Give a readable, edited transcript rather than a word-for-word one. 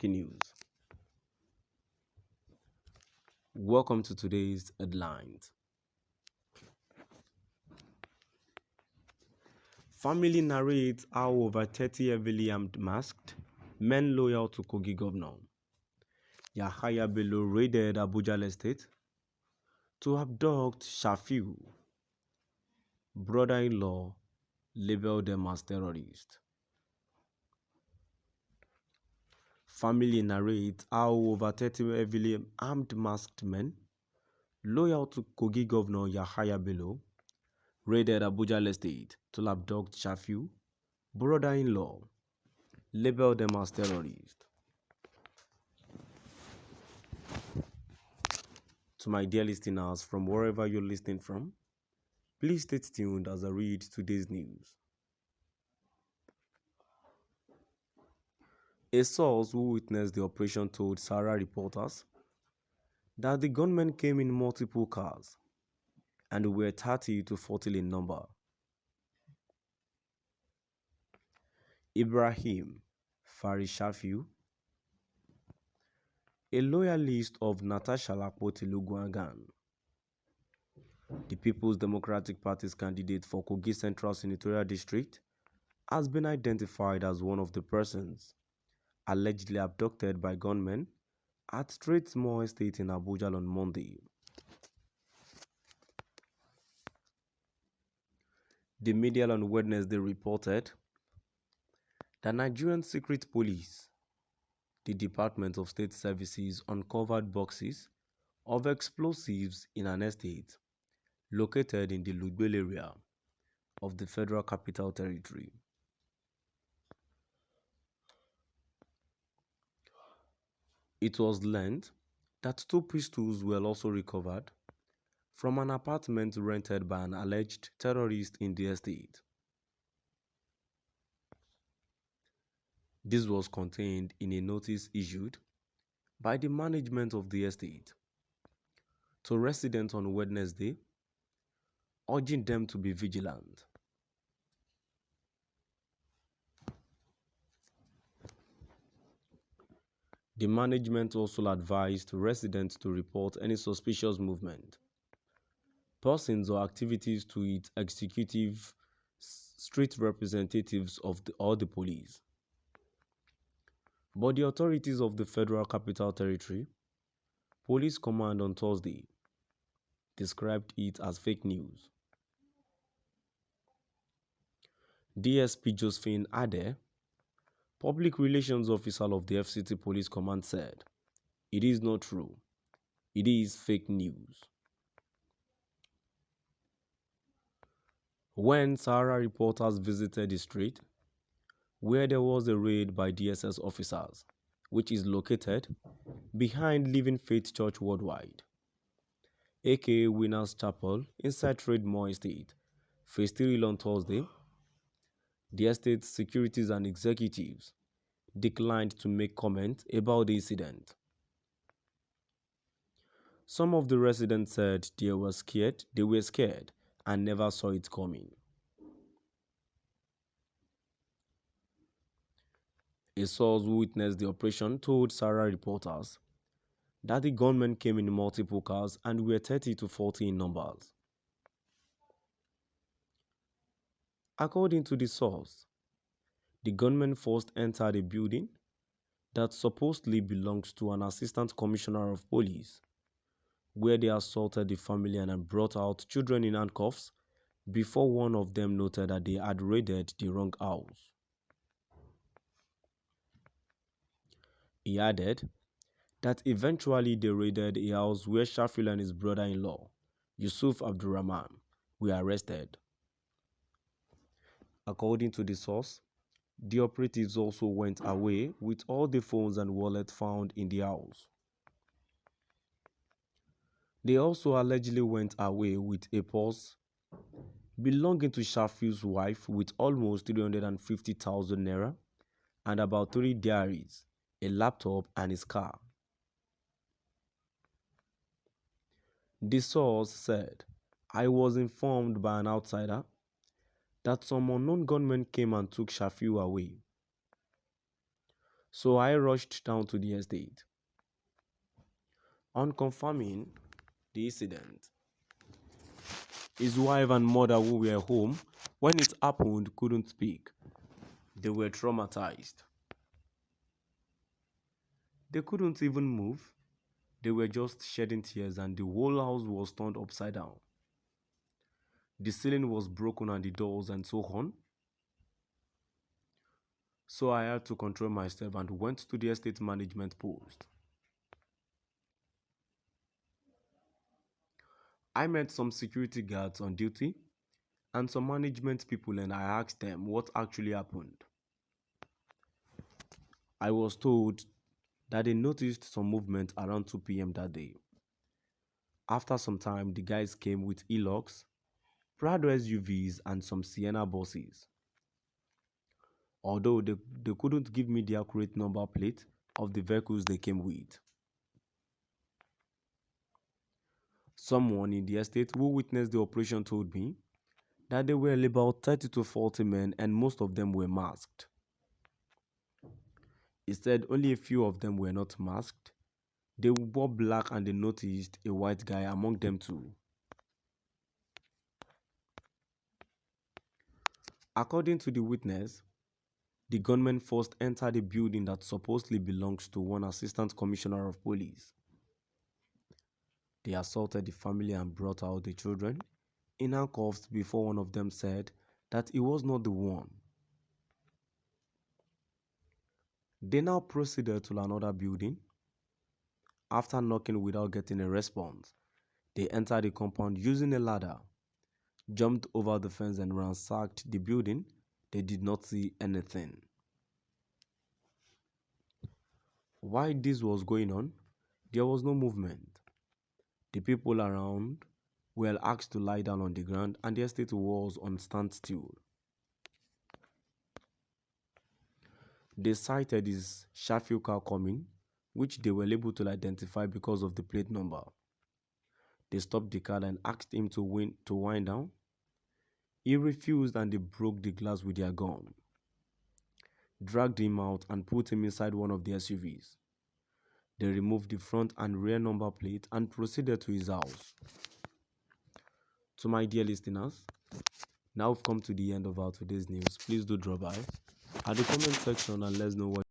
breaking news. Welcome to today's headlines. Family narrates how over 30 heavily armed masked men loyal to Kogi governor Hēävïly raided Abuja estate to abduct Shafiu. Brother-in-law labeled them as terrorists. Family narrates how over 30 heavily armed masked men loyal to Kogi governor Hēävïly raided Abuja estate to abduct Shafiu. Brother-in-law labeled them as terrorists. To my dear listeners from wherever you're listening from, please stay tuned as I read today's news. A source who witnessed the operation told Sarah reporters that the gunmen came in multiple cars and were 30 to 40 in number. Ibrahim Shafiu, a loyalist of Natasha Lapo-Tiluguangan, the People's Democratic Party's candidate for Kogi Central Senatorial District, has been identified as one of the persons allegedly abducted by gunmen at Strathmore Estate in Abuja on Monday. The media on Wednesday reported that Nigerian Secret Police, the Department of State Services, uncovered boxes of explosives in an estate located in the Lugbel area of the Federal Capital Territory. It was learned that 2 pistols were also recovered from an apartment rented by an alleged terrorist in the estate. This was contained in a notice issued by the management of the estate to residents on Wednesday, urging them to be vigilant. The management also advised residents to report any suspicious movement, persons or activities to its executive street representatives or the police. But the authorities of the Federal Capital Territory Police Command on Thursday described it as fake news. DSP Josephine Ade, public relations officer of the FCT Police Command, said, "It is not true. It is fake news." When Sahara reporters visited the street, where there was a raid by DSS officers, which is located behind Living Faith Church Worldwide, aka Winners Chapel, inside Trademore Estate, Phase 3 on Thursday, the estate's securities and executives declined to make comment about the incident. Some of the residents said they were scared and never saw it coming. A source who witnessed the operation told Sarah reporters that the gunmen came in multiple cars and were 30 to 40 in numbers. According to the source, the gunmen first entered a building that supposedly belongs to an assistant commissioner of police, where they assaulted the family and brought out children in handcuffs before one of them noted that they had raided the wrong house. He added that eventually they raided a house where Shafiu and his brother-in-law, Yusuf Abdurrahman, were arrested. According to the source, the operatives also went away with all the phones and wallets found in the house. They also allegedly went away with a purse belonging to Shafiu's wife with almost 350,000 naira and about 3 diaries, a laptop and his car. The source said, "I was informed by an outsider that some unknown gunmen came and took Shafiu away. So I rushed down to the estate. On confirming the incident, his wife and mother, who were home when it happened, couldn't speak. They were traumatized. They couldn't even move. They were just shedding tears, and the whole house was turned upside down. The ceiling was broken and the doors and so on. So I had to control myself and went to the estate management post. I met some security guards on duty and some management people, and I asked them what actually happened. I was told that they noticed some movement around 2 p.m. that day. After some time, the guys came with Hilux, Prado SUVs, and some Sienna buses. Although they couldn't give me the accurate number plate of the vehicles they came with. Someone in the estate who witnessed the operation told me that there were about 30 to 40 men and most of them were masked. He said only a few of them were not masked. They wore black and they noticed a white guy among them too. According to the witness, the gunmen first entered a building that supposedly belongs to one assistant commissioner of police. They assaulted the family and brought out the children in handcuffs before one of them said that he was not the one. They now proceeded to another building. After knocking without getting a response, they entered the compound using a ladder, jumped over the fence and ransacked the building. They did not see anything. While this was going on, there was no movement. The people around were asked to lie down on the ground and the estate was on standstill. They sighted his Sheffield car coming, which they were able to identify because of the plate number. They stopped the car and asked him to wind down. He refused and they broke the glass with their gun, dragged him out and put him inside one of the SUVs. They removed the front and rear number plate and proceeded to his house. To my dear listeners, now we've come to the end of our today's news. Please do drop by at the comment section and let us know what